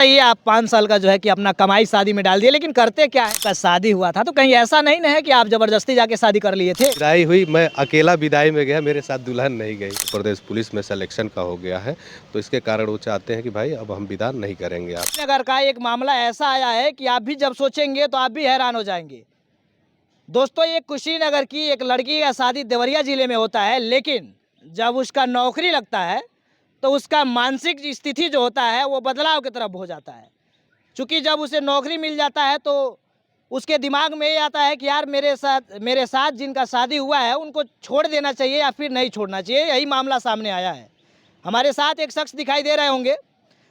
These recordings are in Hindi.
ये आप 5 साल का जो है कि अपना कमाई शादी में डाल दिए, लेकिन करते क्या है? का शादी हुआ था तो कहीं ऐसा नहीं ना है कि आप जबरदस्ती जाके शादी कर लिए थे? विदाई हुई, मैं अकेला विदाई में गया, मेरे साथ दुल्हन नहीं गई। प्रदेश पुलिस में सिलेक्शन का हो गया है, तो इसके कारण वो चाहते हैं कि भाई अब हम विदा नहीं करेंगे आप। नगर का एक मामला ऐसा आया है कि आप भी जब सोचेंगे तो आप भी हैरान हो जाएंगे। दोस्तों, ये कुशीनगर की एक लड़की का शादी देवरिया जिले में होता है, लेकिन जब उसका नौकरी लगता है तो उसका मानसिक स्थिति जो होता है वो बदलाव की तरफ हो जाता है। चूँकि जब उसे नौकरी मिल जाता है तो उसके दिमाग में ये आता है कि यार मेरे साथ जिनका शादी हुआ है उनको छोड़ देना चाहिए या फिर नहीं छोड़ना चाहिए। यही मामला सामने आया है। हमारे साथ एक शख्स दिखाई दे रहे होंगे।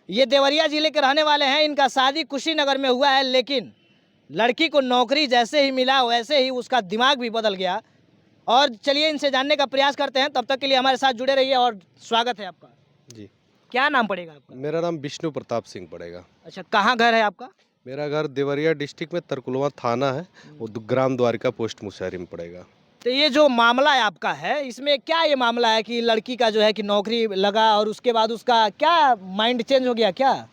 ये देवरिया ज़िले के रहने वाले हैं। इनका शादी कुशीनगर में हुआ है, लेकिन लड़की को नौकरी जैसे ही मिला वैसे ही उसका दिमाग भी बदल गया। और चलिए इनसे जानने का प्रयास करते हैं। तब तक के लिए हमारे साथ जुड़े रहिए और स्वागत है आपका। जी, क्या नाम पड़ेगा आपका? मेरा नाम विष्णु प्रताप सिंह पड़ेगा। अच्छा, कहाँ घर है आपका? मेरा घर देवरिया डिस्ट्रिक्ट में तरकुलवा थाना है, वो ग्राम द्वारिका पोस्ट मुशहरी में पड़ेगा। तो ये जो मामला है आपका है, इसमें क्या ये मामला है कि लड़की का जो है कि नौकरी लगा और उसके बाद उसका क्या माइंड चेंज हो गया क्या?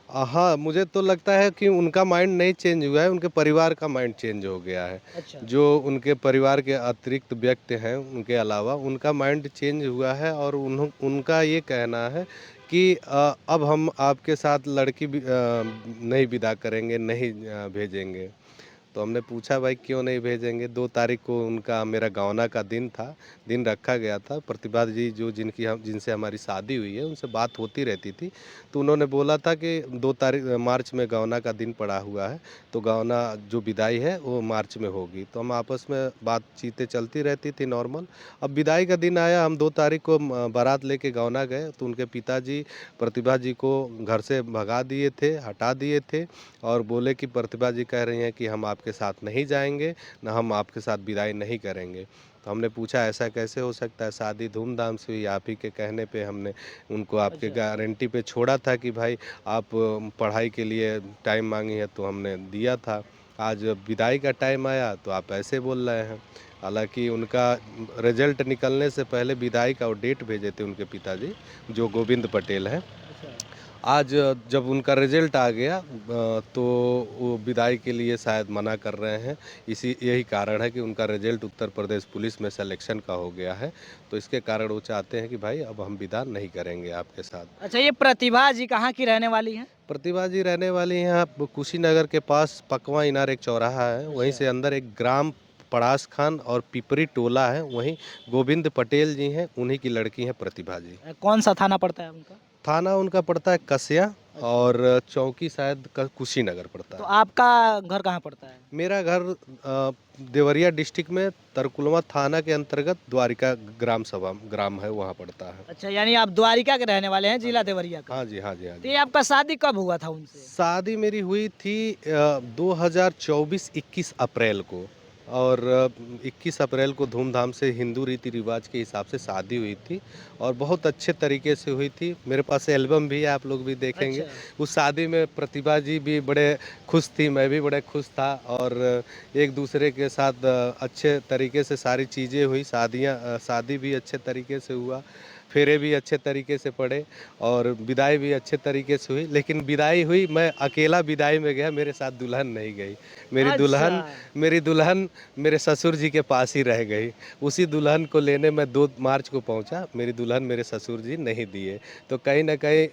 हाँ, मुझे तो लगता है कि उनका माइंड नहीं चेंज हुआ है, उनके परिवार का माइंड चेंज हो गया है। अच्छा। जो उनके परिवार के अतिरिक्त व्यक्ति हैं, उनके अलावा उनका माइंड चेंज हुआ है और उनका ये कहना है कि अब हम आपके साथ लड़की भी नहीं विदा करेंगे, नहीं भेजेंगे। तो हमने पूछा भाई क्यों नहीं भेजेंगे? 2 तारीख को उनका मेरा गौना का दिन था, दिन रखा गया था। प्रतिभा जी जो जिनसे हमारी शादी हुई है, उनसे बात होती रहती थी। तो उन्होंने बोला था कि 2 तारीख मार्च में गौना का दिन पड़ा हुआ है, तो गौना जो विदाई है वो मार्च में होगी। तो हम आपस में बातचीतें चलती रहती थी नॉर्मल। अब विदाई का दिन आया, हम 2 तारीख को बारात लेके गौना गए, तो उनके पिताजी प्रतिभा जी को घर से भगा दिए थे, हटा दिए थे और बोले कि प्रतिभा जी कह रही हैं कि हम आपके साथ नहीं जाएँगे, ना हम आपके साथ विदाई नहीं करेंगे। तो हमने पूछा ऐसा कैसे हो सकता है? शादी धूम-धाम से हुई, आप ही के कहने पे हमने उनको आपके अच्छा। गारंटी पे छोड़ा था कि भाई आप पढ़ाई के लिए टाइम माँगी है तो हमने दिया था। आज विदाई का टाइम आया तो आप ऐसे बोल रहे हैं। हालाँकि उनका रिज़ल्ट निकलने से पहले विदाई का वो डेट भेजे थे उनके पिताजी, जो गोविंद पटेल हैं। अच्छा। आज जब उनका रिज़ल्ट आ गया तो वो विदाई के लिए शायद मना कर रहे हैं। यही कारण है कि उनका रिज़ल्ट उत्तर प्रदेश पुलिस में सिलेक्शन का हो गया है। तो इसके कारण वो चाहते हैं कि भाई अब हम विदा नहीं करेंगे आपके साथ। अच्छा, ये प्रतिभा जी कहाँ की रहने वाली हैं? प्रतिभा जी रहने वाली हैं यहाँ कुशीनगर के पास पकवा इनार एक चौराहा है, वहीं अच्छा। से अंदर एक ग्राम पड़ास खान और पिपरी टोला है, वहीं गोविंद पटेल जी हैं, उन्हीं की लड़की हैं प्रतिभा जी। कौन सा थाना पड़ता है उनका? थाना उनका पड़ता है कसिया अच्छा। और चौकी शायद कुशीनगर पड़ता तो है। आपका घर कहाँ पड़ता है? मेरा घर देवरिया डिस्ट्रिक्ट में तरकुलवा थाना के अंतर्गत द्वारिका ग्राम है, वहाँ पड़ता है। अच्छा, यानी आप द्वारिका के रहने वाले हैं, जिला देवरिया का। हाँ जी, हाँ जी, हाँ तो जी। ये आपका शादी कब हुआ था उनसे? शादी मेरी हुई थी 2024-21 अप्रैल को और 21 अप्रैल को धूमधाम से हिंदू रीति रिवाज के हिसाब से शादी हुई थी और बहुत अच्छे तरीके से हुई थी। मेरे पास एल्बम भी है, आप लोग भी देखेंगे। अच्छा। उस शादी में प्रतिभा जी भी बड़े खुश थी, मैं भी बड़े खुश था और एक दूसरे के साथ अच्छे तरीके से सारी चीज़ें हुई। शादी भी अच्छे तरीके से हुआ, फेरे भी अच्छे तरीके से पड़े और विदाई भी अच्छे तरीके से हुई। लेकिन विदाई हुई, मैं अकेला विदाई में गया, मेरे साथ दुल्हन नहीं गई। मेरी अच्छा। दुल्हन मेरी दुल्हन मेरे ससुर जी के पास ही रह गई। उसी दुल्हन को लेने मैं 2 मार्च को पहुंचा, मेरी दुल्हन मेरे ससुर जी नहीं दिए। तो कहीं न कहीं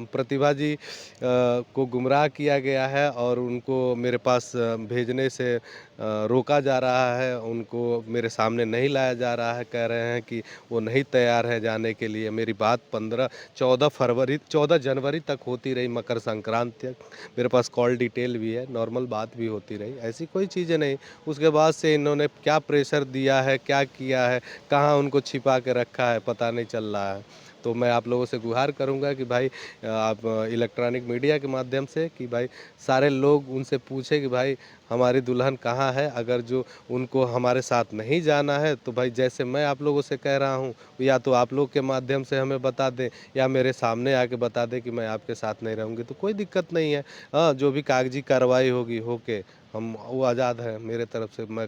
प्रतिभा जी को गुमराह किया गया है और उनको मेरे पास भेजने से रोका जा रहा है, उनको मेरे सामने नहीं लाया जा रहा है। कह रहे हैं कि वो नहीं तैयार है जाने के लिए। मेरी बात 14 जनवरी तक होती रही, मकर संक्रांति तक। मेरे पास कॉल डिटेल भी है, नॉर्मल बात भी होती रही, ऐसी कोई चीज़ें नहीं। उसके बाद से इन्होंने क्या प्रेशर दिया है, क्या किया है, कहाँ उनको छिपा के रखा है, पता नहीं चल रहा है। तो मैं आप लोगों से गुहार करूंगा कि भाई आप इलेक्ट्रॉनिक मीडिया के माध्यम से कि भाई सारे लोग उनसे पूछे कि भाई हमारी दुल्हन कहाँ है। अगर जो उनको हमारे साथ नहीं जाना है तो भाई जैसे मैं आप लोगों से कह रहा हूँ, या तो आप लोग के माध्यम से हमें बता दें या मेरे सामने आके बता दें कि मैं आपके साथ नहीं रहूँगी, तो कोई दिक्कत नहीं है। हाँ, जो भी कागजी कार्रवाई होगी होके हम वो आज़ाद हैं, मेरे तरफ से मैं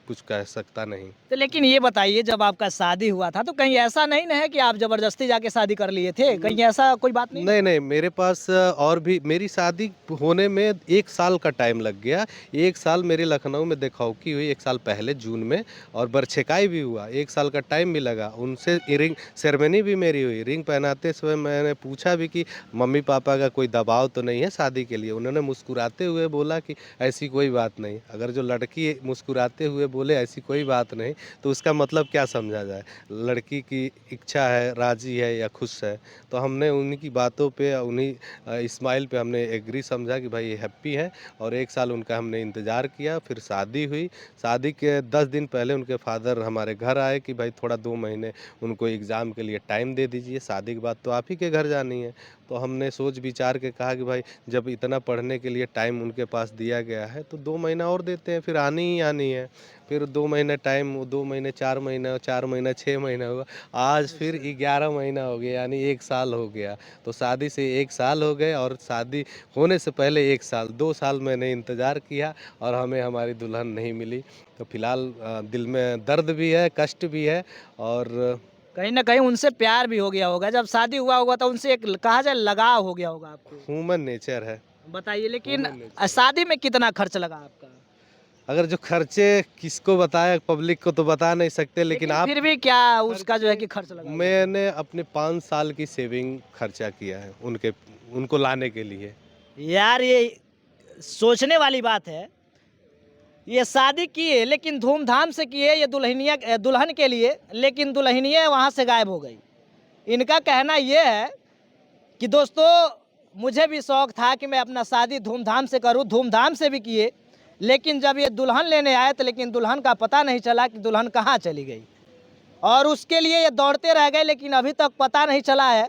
कुछ कह सकता नहीं। तो लेकिन ये बताइए, जब आपका शादी हुआ था तो कहीं ऐसा नहीं ना है कि आप जबरदस्ती जाके शादी कर लिए थे? कहीं ऐसा कोई बात नहीं? नहीं, नहीं, मेरे पास और भी मेरी शादी होने में 1 साल का टाइम लग गया। 1 साल मेरी लखनऊ में देखौकी हुई 1 साल पहले जून में, और बरछिकाई भी हुआ, 1 साल का टाइम भी लगा। उनसे रिंग सेरेमनी भी मेरी हुई। रिंग पहनाते समय मैंने पूछा भी कि मम्मी-पापा का कोई दबाव तो नहीं है शादी के लिए? उन्होंने मुस्कुराते हुए बोला कि ऐसी कोई बात नहीं। अगर जो लड़की मुस्कुराते हुए बोले ऐसी कोई बात नहीं, तो उसका मतलब क्या समझा जाए? लड़की की इच्छा है, राज़ी है या खुश है? तो हमने उनकी बातों पे, उन्हीं स्माइल पे हमने एग्री समझा कि भाई ये हैप्पी है, और 1 साल उनका हमने इंतज़ार किया। फिर शादी हुई। शादी के 10 दिन पहले उनके फादर हमारे घर आए कि भाई थोड़ा 2 महीने उनको एग्ज़ाम के लिए टाइम दे दीजिए, शादी के बाद तो आप ही के घर जानी है। तो हमने सोच विचार के कहा कि भाई जब इतना पढ़ने के लिए टाइम उनके पास दिया गया है तो 2 महीना और देते हैं, फिर आनी ही आनी है। फिर 2 महीने टाइम, 2 महीने 4 महीना, 4 महीना 6 महीना हुआ। आज फिर 11 महीना हो गया, यानी 1 साल हो गया। तो शादी से 1 साल हो गए, और शादी होने से पहले 1 साल, 2 साल मैंने इंतज़ार किया और हमें हमारी दुल्हन नहीं मिली। तो फिलहाल दिल में दर्द भी है, कष्ट भी है, और कहीं न कहीं उनसे प्यार भी हो गया होगा। जब शादी हुआ होगा तो उनसे एक कहा जाए लगाव हो गया होगा आपको। ह्यूमन नेचर है। बताइए, लेकिन ह्यूमन नेचर। शादी में कितना खर्च लगा आपका? अगर जो खर्चे किसको बताएँ, पब्लिक को तो बता नहीं सकते, लेकिन आप फिर भी क्या उसका जो है कि खर्च लगा होगा? मैंने अपने 5 साल की सेविंग खर्चा किया है उनको लाने के लिए। यार, ये सोचने वाली बात है। ये शादी किए लेकिन धूमधाम से किए, ये दुल्हन के लिए, लेकिन दुल्हनिया वहाँ से गायब हो गई। इनका कहना ये है कि दोस्तों, मुझे भी शौक था कि मैं अपना शादी धूमधाम से करूं, धूमधाम से भी किए, लेकिन जब ये दुल्हन लेने आए तो लेकिन दुल्हन का पता नहीं चला कि दुल्हन कहाँ चली गई, और उसके लिए ये दौड़ते रह गए, लेकिन अभी तक पता नहीं चला है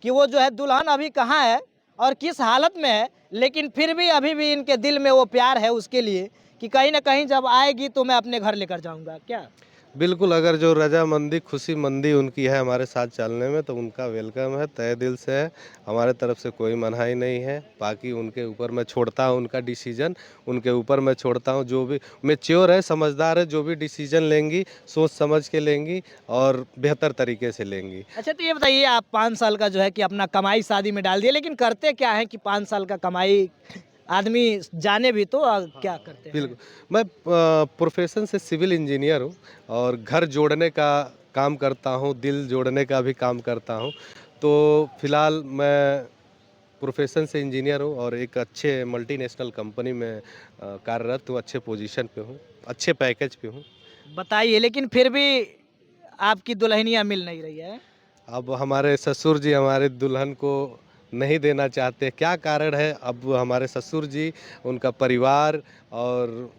कि वो जो है दुल्हन अभी कहाँ है और किस हालत में है। लेकिन फिर भी अभी भी इनके दिल में वो प्यार है उसके लिए कि कहीं ना कहीं जब आएगी तो मैं अपने घर लेकर जाऊंगा। क्या? बिल्कुल, अगर जो रज़ामंदी, खुशीमंदी उनकी है हमारे साथ चलने में, तो उनका वेलकम है, तहे दिल से है। हमारे तरफ से कोई मनाही नहीं है। बाकी उनके ऊपर मैं छोड़ता हूँ, उनका डिसीज़न उनके ऊपर मैं छोड़ता हूँ। जो भी मैच्योर है, समझदार है, जो भी डिसीज़न लेंगी, सोच समझ के लेंगी और बेहतर तरीके से लेंगी। अच्छा, तो ये बताइए, आप 5 साल का जो है कि अपना कमाई शादी में डाल दिया, लेकिन करते क्या है कि 5 साल का कमाई आदमी जाने भी तो क्या करते हैं? बिल्कुल, मैं प्रोफ़ेशन से सिविल इंजीनियर हूँ, और घर जोड़ने का काम करता हूँ, दिल जोड़ने का भी काम करता हूँ। तो फिलहाल मैं प्रोफ़ेशन से इंजीनियर हूँ, और एक अच्छे मल्टीनेशनल कंपनी में कार्यरत हूँ, अच्छे पोज़ीशन पे हूँ, अच्छे पैकेज पे हूँ। बताइए, लेकिन फिर भी आपकी दुल्हनिया मिल नहीं रही है? अब हमारे ससुर जी हमारे दुल्हन को नहीं देना चाहते, क्या कारण है? अब हमारे ससुर जी, उनका परिवार और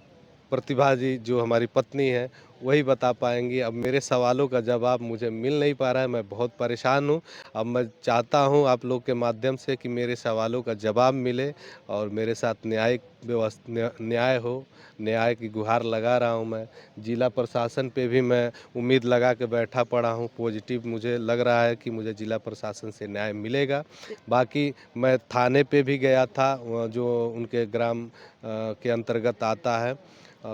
प्रतिभा जी जो हमारी पत्नी है, वही बता पाएँगी। अब मेरे सवालों का जवाब मुझे मिल नहीं पा रहा है, मैं बहुत परेशान हूँ। अब मैं चाहता हूँ आप लोग के माध्यम से कि मेरे सवालों का जवाब मिले, और मेरे साथ न्याय हो। न्याय की गुहार लगा रहा हूँ मैं। जिला प्रशासन पे भी मैं उम्मीद लगा के बैठा पड़ा हूँ। पॉजिटिव मुझे लग रहा है कि मुझे जिला प्रशासन से न्याय मिलेगा। बाकी मैं थाने पे भी गया था, जो उनके ग्राम के अंतर्गत आता है,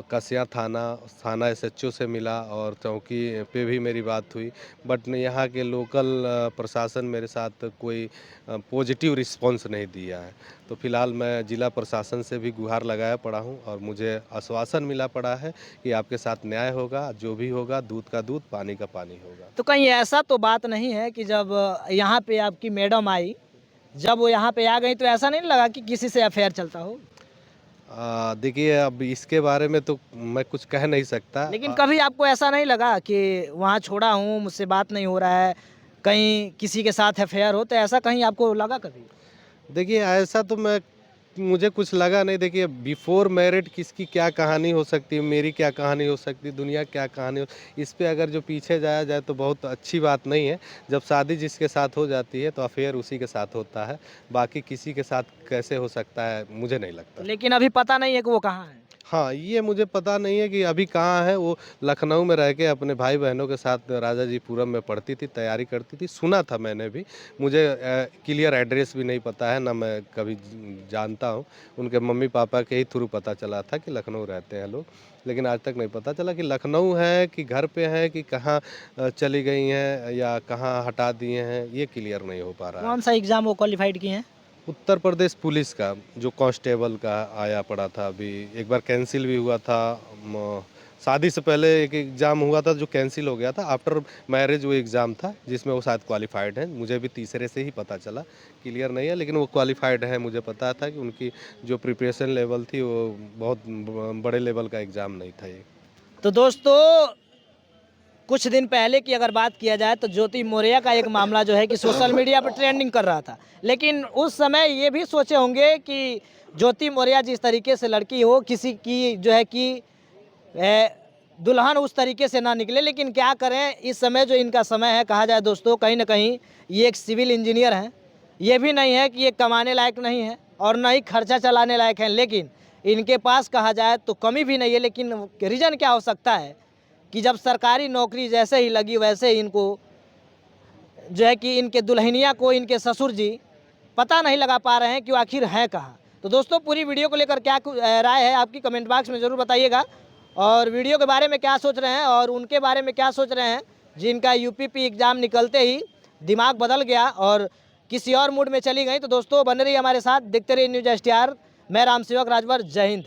कसिया थाना, थाना एसएचओ से मिला, और चौकी पे भी मेरी बात हुई। बट यहाँ के लोकल प्रशासन मेरे साथ कोई पॉजिटिव रिस्पॉन्स नहीं दिया है। तो फिलहाल मैं जिला प्रशासन से भी गुहार लगाया पड़ा हूँ, और मुझे आश्वासन मिला पड़ा है कि आपके साथ न्याय होगा, जो भी होगा दूध का दूध, पानी का पानी होगा। तो कहीं ऐसा तो बात नहीं है कि जब यहाँ पे आपकी मैडम आई, जब वो यहाँ पे आ गई तो ऐसा नहीं लगा कि किसी से अफेयर चलता हो? देखिए, अब इसके बारे में तो मैं कुछ कह नहीं सकता। लेकिन कभी आपको ऐसा नहीं लगा कि वहाँ छोड़ा हूँ, मुझसे बात नहीं हो रहा है, कहीं किसी के साथ अफेयर हो, तो ऐसा कहीं आपको लगा कभी? देखिए, ऐसा तो मुझे कुछ लगा नहीं। देखिए, बिफ़ोर मैरिड किसकी क्या कहानी हो सकती है, मेरी क्या कहानी हो सकती है, दुनिया क्या कहानी हो, इस पे अगर जो पीछे जाया जाए तो बहुत अच्छी बात नहीं है। जब शादी जिसके साथ हो जाती है तो अफ़ेयर उसी के साथ होता है। बाकी किसी के साथ कैसे हो सकता है, मुझे नहीं लगता। लेकिन अभी पता नहीं है कि वो कहाँ है? हाँ, ये मुझे पता नहीं है कि अभी कहाँ है। वो लखनऊ में रह के अपने भाई-बहनों के साथ राजाजीपुरम में पढ़ती थी, तैयारी करती थी। सुना था मैंने भी। मुझे क्लियर एड्रेस भी नहीं पता है, ना मैं कभी जानता हूँ। उनके मम्मी-पापा के ही थ्रू पता चला था कि लखनऊ रहते हैं लोग। लेकिन आज तक नहीं पता चला कि लखनऊ है कि घर पे है कि कहाँ चली गई हैं या कहाँ हटा दिए हैं, ये क्लियर नहीं हो पा रहा है। कौन सा एग्ज़ाम वो क्वालिफ़ाइड की हैं? उत्तर प्रदेश पुलिस का जो कांस्टेबल का आया पड़ा था, अभी एक बार कैंसिल भी हुआ था। शादी से पहले एक एग्ज़ाम हुआ था जो कैंसिल हो गया था। आफ्टर मैरिज वो एग्ज़ाम था जिसमें वो शायद क्वालिफाइड हैं। मुझे भी तीसरे से ही पता चला, क्लियर नहीं है, लेकिन वो क्वालिफाइड हैं। मुझे पता था कि उनकी जो प्रिपरेशन लेवल थी वो बहुत बड़े लेवल का एग्ज़ाम नहीं था ये। तो दोस्तों, कुछ दिन पहले की अगर बात किया जाए तो ज्योति मौर्य का एक मामला जो है कि सोशल मीडिया पर ट्रेंडिंग कर रहा था। लेकिन उस समय ये भी सोचे होंगे कि ज्योति मौर्य जिस तरीके से लड़की हो, किसी की जो है कि दुल्हन उस तरीके से ना निकले। लेकिन क्या करें, इस समय जो इनका समय है, कहा जाए दोस्तों, कहीं ना कहीं ये एक सिविल इंजीनियर हैं। ये भी नहीं है कि ये कमाने लायक नहीं है और ना ही खर्चा चलाने लायक हैं, लेकिन इनके पास कहा जाए तो कमी भी नहीं है। लेकिन रीज़न क्या हो सकता है कि जब सरकारी नौकरी जैसे ही लगी वैसे ही इनको जो है कि इनके दुल्हनिया को इनके ससुर जी पता नहीं लगा पा रहे हैं कि वो आखिर है कहाँ। तो दोस्तों, पूरी वीडियो को लेकर क्या राय है आपकी, कमेंट बॉक्स में ज़रूर बताइएगा। और वीडियो के बारे में क्या सोच रहे हैं और उनके बारे में क्या सोच रहे हैं जिनका यूपीपी एग्ज़ाम निकलते ही दिमाग बदल गया और किसी और मूड में चली गई। तो दोस्तों, बने रहिए हमारे साथ, देखते रहिए न्यूज़ STR। मैं राम सेवक राजभर। जय हिंद।